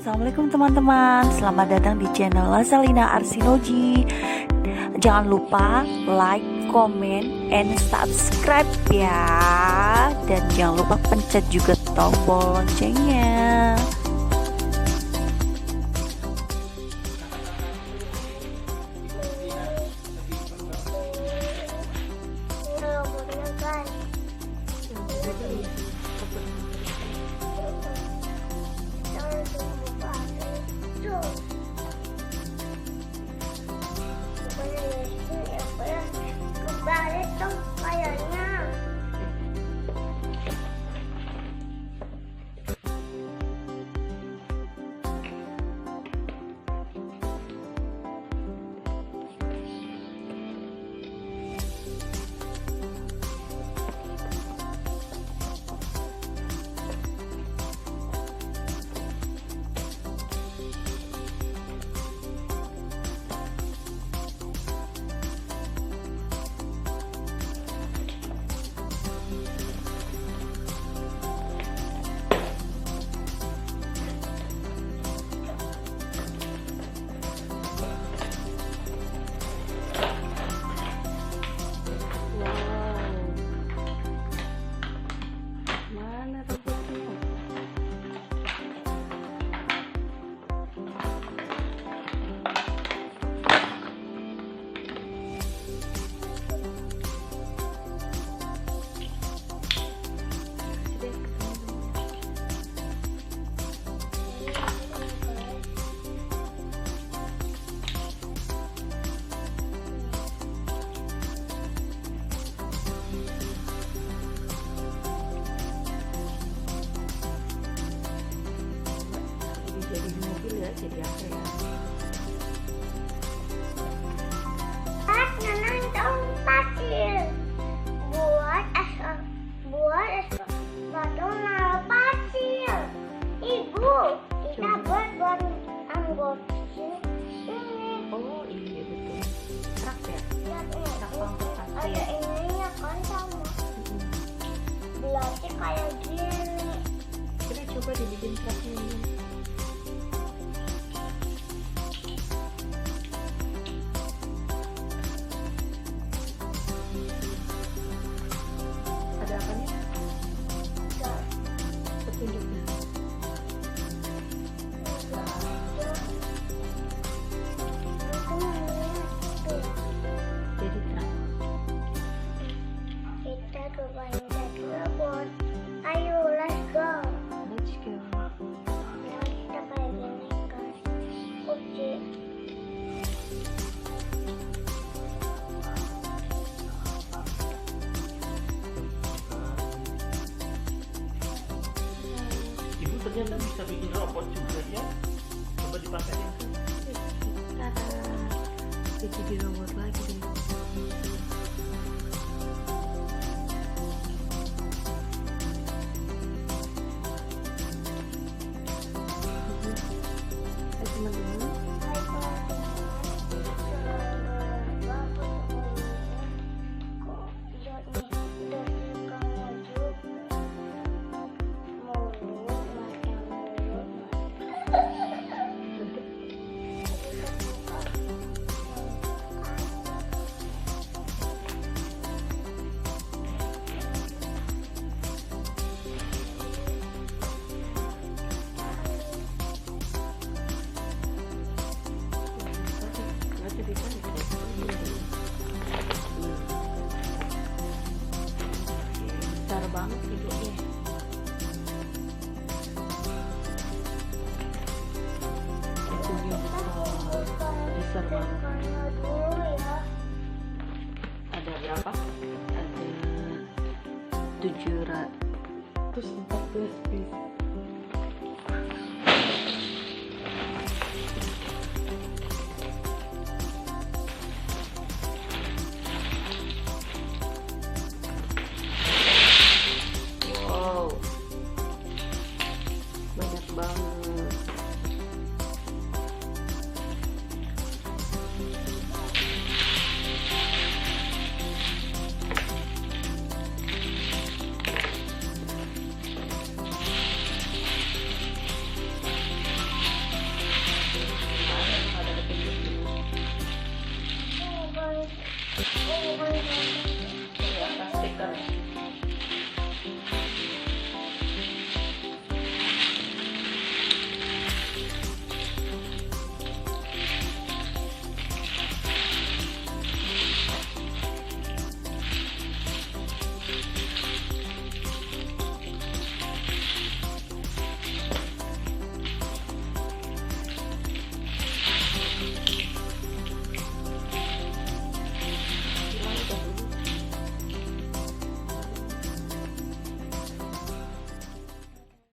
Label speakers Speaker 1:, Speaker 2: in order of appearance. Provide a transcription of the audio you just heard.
Speaker 1: Assalamualaikum teman-teman, selamat datang di channel Lazalina Arsinoji. Jangan lupa like, comment, and subscribe ya. Dan jangan lupa pencet juga tombol loncengnya.
Speaker 2: Balik dong kayaknya.
Speaker 1: Jadi di mobil ya, jadi apa ya?
Speaker 2: Nanang dong pasir. Buat batu naruh pasir. Ibu, kita buat anggot ini.
Speaker 1: Oh iya betul. Truk ya? Truk pengangkut
Speaker 2: Ada
Speaker 1: pasir.
Speaker 2: ininya kan sama. Belasnya kayak gini.
Speaker 1: Kita coba dibikin truknya ini. Ada apa nih? Petunjuknya. Jadi truk.
Speaker 2: Kita ke banyak robot. Ayo, let's go.
Speaker 1: Let's go.
Speaker 2: Ya, kita kayak gini kan. Kunci.
Speaker 3: Ibu ternyata bisa bikin robot juga ya. Coba dipakai ya.
Speaker 1: Jadi robot lagi deh. Hai teman-teman. Besar banget hidupnya. Hidupnya besar banget. Ada berapa? Ada 714 piece.